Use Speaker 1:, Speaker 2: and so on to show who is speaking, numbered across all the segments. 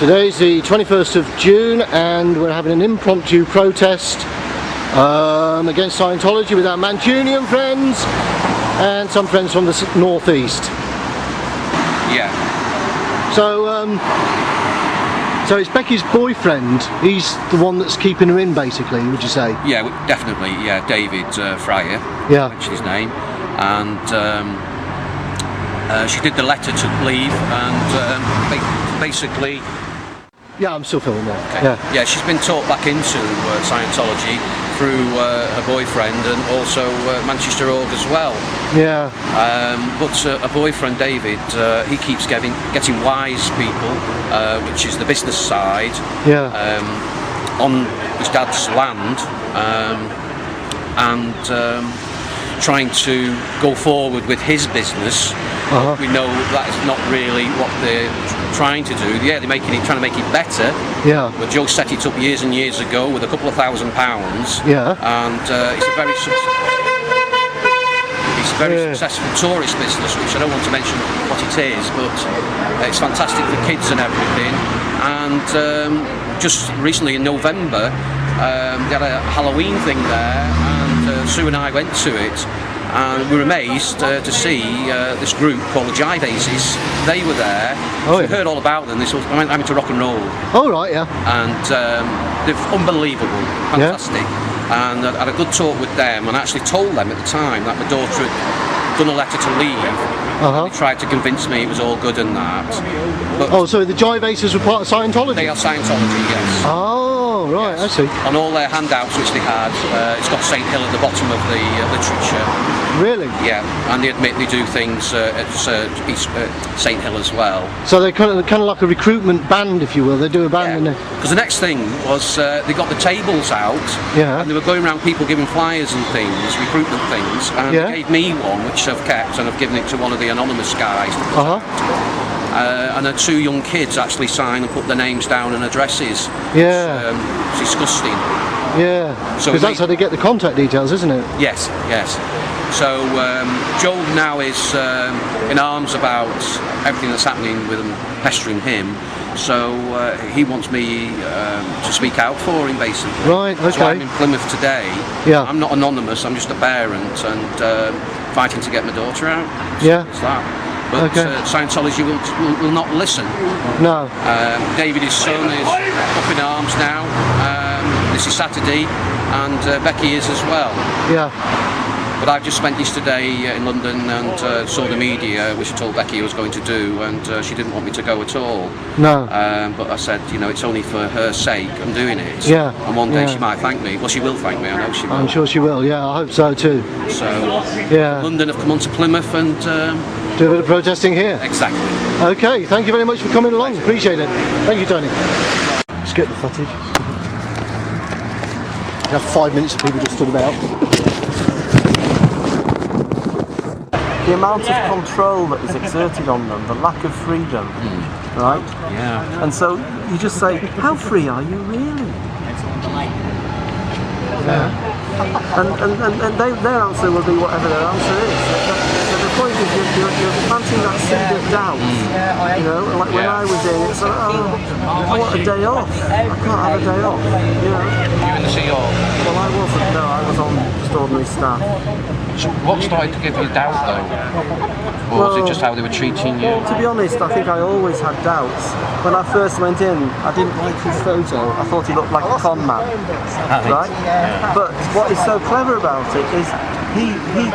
Speaker 1: Today's the 21st of June and we're having an impromptu protest against Scientology with our Mancunian friends and some friends from the northeast.
Speaker 2: Yeah.
Speaker 1: So it's Becky's boyfriend. He's the one that's keeping her in, basically. Would you say?
Speaker 2: Yeah, definitely. Yeah, David Fryer.
Speaker 1: Yeah.
Speaker 2: Mentioned his name, and she did the letter to leave, and basically.
Speaker 1: Yeah, I'm still filming there.
Speaker 2: Okay.
Speaker 1: Yeah.
Speaker 2: Yeah, she's been taught back into Scientology through her boyfriend and also Manchester Org as well.
Speaker 1: Yeah.
Speaker 2: But her boyfriend David, he keeps getting wise people, which is the business side,
Speaker 1: Yeah.
Speaker 2: on his dad's land, and trying to go forward with his business.
Speaker 1: Uh-huh.
Speaker 2: We know that is not really what they're trying to do. Yeah, they're trying to make it better.
Speaker 1: Yeah.
Speaker 2: But Joe set it up years and years ago with a couple of £1,000.
Speaker 1: Yeah.
Speaker 2: And it's a very successful tourist business, which I don't want to mention what it is, but it's fantastic for kids and everything. And just recently in November, they had a Halloween thing there, and Sue and I went to it. And we were amazed to see this group called the Jive Aces. They were there.
Speaker 1: Oh,
Speaker 2: We
Speaker 1: yeah.
Speaker 2: heard all about them. They sort of went into rock and roll,
Speaker 1: Oh, right, yeah.
Speaker 2: and they're unbelievable, fantastic. And I had a good talk with them, and I actually told them at the time that my daughter had done a letter to leave.
Speaker 1: Uh-huh.
Speaker 2: They tried to convince me it was all good and that. But
Speaker 1: Oh, so the Jive Aces were part of Scientology?
Speaker 2: they are Scientology, yes.
Speaker 1: Oh, right,
Speaker 2: Yes.
Speaker 1: I see.
Speaker 2: On all their handouts which they had, it's got St Hill at the bottom of the literature.
Speaker 1: Really?
Speaker 2: Yeah, and they admit they do things at St Hill as well.
Speaker 1: So they're kind of like a recruitment band, if you will. They do a band and
Speaker 2: Because the next thing was they got the tables out,
Speaker 1: Yeah.
Speaker 2: and they were going around people giving flyers and things, recruitment things, and
Speaker 1: Yeah.
Speaker 2: they gave me one which I've kept, and I've given it to one of the anonymous guys.
Speaker 1: Uh-huh.
Speaker 2: And the two young kids actually signed and put their names down and addresses.
Speaker 1: Yeah.
Speaker 2: It's disgusting.
Speaker 1: Yeah.
Speaker 2: So
Speaker 1: Because that's how they get the contact details, isn't it?
Speaker 2: Yes, yes. So Joel now is in arms about everything that's happening with them, pestering him. So he wants me to speak out for him, basically.
Speaker 1: Right, okay.
Speaker 2: So I'm in Plymouth today.
Speaker 1: Yeah.
Speaker 2: I'm not anonymous, I'm just a parent, and fighting to get my daughter out.
Speaker 1: Yeah.
Speaker 2: It's that. But
Speaker 1: Okay.
Speaker 2: Scientology will not listen.
Speaker 1: No.
Speaker 2: David, his son, is up in arms now. This is Saturday, and Becky is as well.
Speaker 1: Yeah.
Speaker 2: But I've just spent yesterday in London and saw the media, which I told Becky I was going to do, and she didn't want me to go at all.
Speaker 1: No.
Speaker 2: But I said, you know, it's only for her sake I'm doing it.
Speaker 1: Yeah,
Speaker 2: And one day
Speaker 1: yeah.
Speaker 2: she might thank me. Well, she will thank me, I know she will.
Speaker 1: I'm sure she will. Yeah, I hope so too.
Speaker 2: So,
Speaker 1: Yeah.
Speaker 2: London have come on to Plymouth and...
Speaker 1: Do a bit of protesting here.
Speaker 2: exactly.
Speaker 1: Okay, thank you very much for coming along. Appreciate it. Thank you, Tony. Let's get the footage. We have 5 minutes of people just stood about.
Speaker 3: The amount of control that is exerted on them, the lack of freedom, right?
Speaker 2: Yeah.
Speaker 3: And so you just say, how free are you really? And their answer will be whatever their answer is. So the point is you're planting that seed of doubt. You know, like when I was in, it's like, oh, I want a day off. I can't have a day off. You know.
Speaker 2: You in the Sea Org?
Speaker 3: Well, I wasn't. No, I was on just ordinary staff.
Speaker 2: So what started to give you doubt though? Or was it just how they were treating you?
Speaker 3: To be honest, I think I always had doubts. When I first went in, I didn't like his photo. I thought he looked like a con man, right? But what is so clever about it is he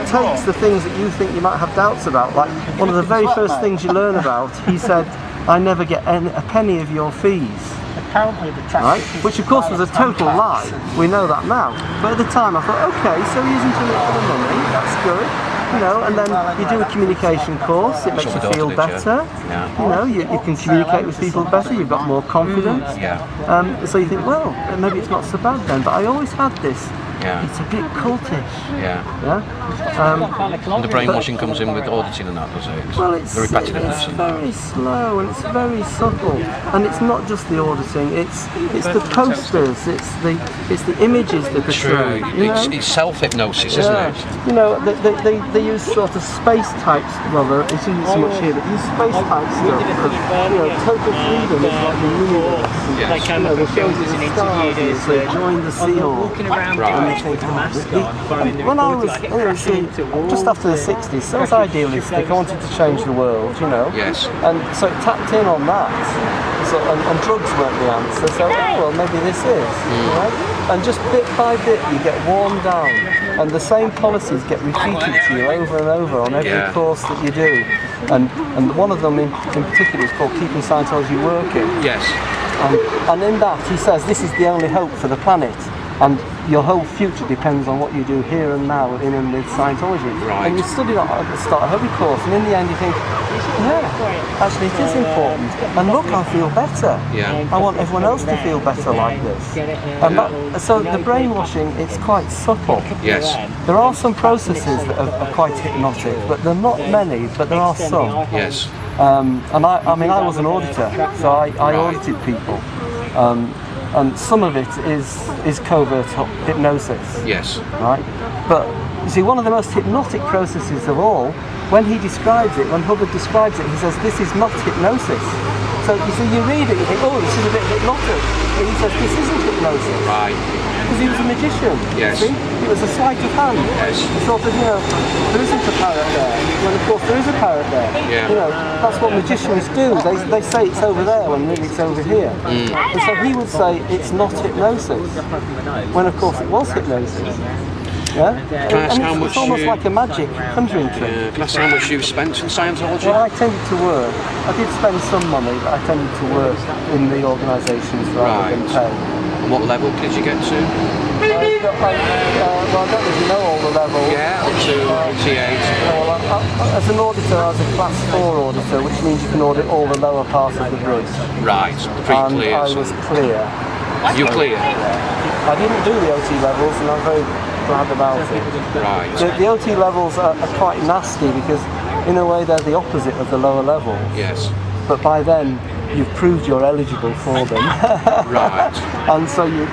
Speaker 3: takes the things that you think you might have doubts about. Like one of the very first things you learn about, he said, I never get a penny of your fees. Right? Which of course was a total lie. We know that now. But at the time I thought, okay, so he isn't in it for the money, that's good. You know, and then you do a communication course, it makes you feel better. You know, you can communicate with people better, you've got more confidence. So you think, well, maybe it's not so bad then. But I always had this
Speaker 2: Yeah.
Speaker 3: it's a bit cultish.
Speaker 2: Yeah.
Speaker 3: Yeah.
Speaker 2: And the brainwashing comes in with auditing and that, does it?
Speaker 3: Well, it's
Speaker 2: the repetitiveness.
Speaker 3: very slow and it's very subtle, and it's not just the auditing. It's the posters. It's the images they portray.
Speaker 2: True. It's self-hypnosis, isn't it?
Speaker 3: You know, they use sort of space type. Well, it isn't so much here, but use space type stuff. You know, total freedom is like the universe.
Speaker 2: Yes.
Speaker 3: You know, they show you the stars as they join the sea hall.
Speaker 2: Right.
Speaker 3: When I was, just after the 60s, so I was idealistic. I wanted to change the world, you know.
Speaker 2: Yes.
Speaker 3: And so it tapped in on that. So, and drugs weren't the answer. So, well, maybe this is. Right? And just bit by bit, you get worn down, and the same policies get repeated to you over and over on every course that you do. And one of them in particular is called Keeping Scientology Working.
Speaker 2: Yes.
Speaker 3: And in that, he says this is the only hope for the planet. And your whole future depends on what you do here and now in and with Scientology.
Speaker 2: Right.
Speaker 3: And you study that at the start of every course, and in the end you think, yeah, actually it is important. And look, I feel better.
Speaker 2: Yeah.
Speaker 3: I want everyone else to feel better like this. And so the brainwashing, it's quite subtle.
Speaker 2: Yes.
Speaker 3: There are some processes that are quite hypnotic, but there are not many, but there are some.
Speaker 2: Yes.
Speaker 3: And I mean, I was an auditor, so I audited people. And some of it is covert hypnosis.
Speaker 2: Yes.
Speaker 3: Right? But you see, one of the most hypnotic processes of all, when he describes it, when Hubbard describes it, he says this is not hypnosis. So you see, you read it, you think, oh, this is a bit hypnotic. But he says this isn't hypnosis.
Speaker 2: Right.
Speaker 3: Because he was a magician.
Speaker 2: Yes.
Speaker 3: See? It was a sleight of hand.
Speaker 2: Yes.
Speaker 3: Sort of, you know, there isn't a parrot there. When of course there is a parrot there.
Speaker 2: Yeah.
Speaker 3: You know, that's what magicians do. They say it's over there when really it's over here. And so he would say it's not hypnosis. When of course it was hypnosis. Yeah?
Speaker 2: Can I ask how much
Speaker 3: it's almost like a magic conjuring trick.
Speaker 2: Can I ask how much you've spent in Scientology?
Speaker 3: Well, I tended to work. I did spend some money, but I tended to work in the organisations rather than pay.
Speaker 2: And what level did you get to?
Speaker 3: Well, I don't know if you know all the levels.
Speaker 2: Yeah, up to T8.
Speaker 3: Well, as an auditor, I was a class 4 auditor, which means you can audit all the lower parts of the bridge.
Speaker 2: Right,
Speaker 3: And
Speaker 2: pre-clear.
Speaker 3: I was clear.
Speaker 2: You clear?
Speaker 3: I didn't do the OT levels, and I'm very glad about it.
Speaker 2: Right.
Speaker 3: The OT levels are quite nasty because, in a way, they're the opposite of the lower levels.
Speaker 2: Yes.
Speaker 3: But by then, you've proved you're eligible for them.
Speaker 2: Right.
Speaker 3: And so you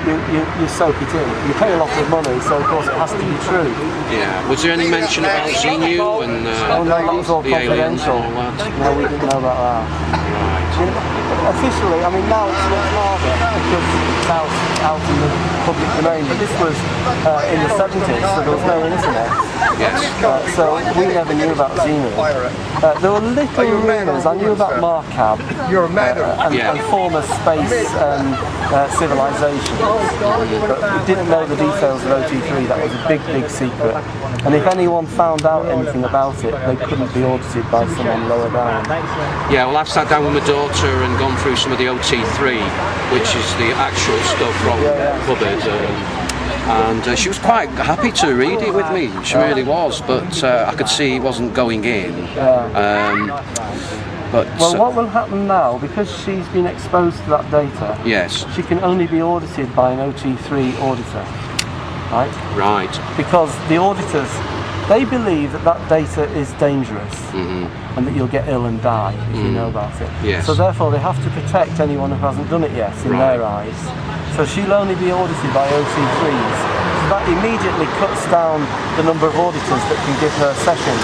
Speaker 3: soak it in. You pay a lot of money, so of course it has to be true.
Speaker 2: Yeah. Was there any mention about Xenu and
Speaker 3: Oh no, that was all
Speaker 2: the aliens and
Speaker 3: confidential.
Speaker 2: all that?
Speaker 3: No, we didn't know about that.
Speaker 2: Right.
Speaker 3: Officially, I mean now it's much harder because it's out in the public domain, but this was in the 70s, so there was no internet.
Speaker 2: Yes.
Speaker 3: So we never knew about Xenu. There were little rumours. I knew about Marcab and former space civilizations, but we didn't know the details of OT3. That was a big, big secret. And if anyone found out anything about it, they couldn't be audited by someone lower down.
Speaker 2: Yeah, well, I've sat down with my daughter and gone through some of the OT3, which is the actual stuff from Hubbard. And she was quite happy to read it with me. She really was, but I could see it wasn't going in.
Speaker 3: Well, what will happen now, because she's been exposed to that data,
Speaker 2: yes,
Speaker 3: she can only be audited by an OT3 auditor, right?
Speaker 2: Right.
Speaker 3: Because the auditors, they believe that that data is dangerous and that you'll get ill and die if you know about it.
Speaker 2: Yes.
Speaker 3: So therefore they have to protect anyone who hasn't done it yet in their eyes. So she'll only be audited by OT3s. So that immediately cuts down the number of auditors that can give her sessions,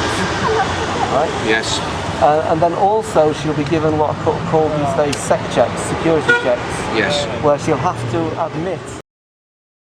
Speaker 3: right?
Speaker 2: Yes.
Speaker 3: And then also she'll be given what are called these days SEC checks, security checks.
Speaker 2: Yes.
Speaker 3: Where she'll have to admit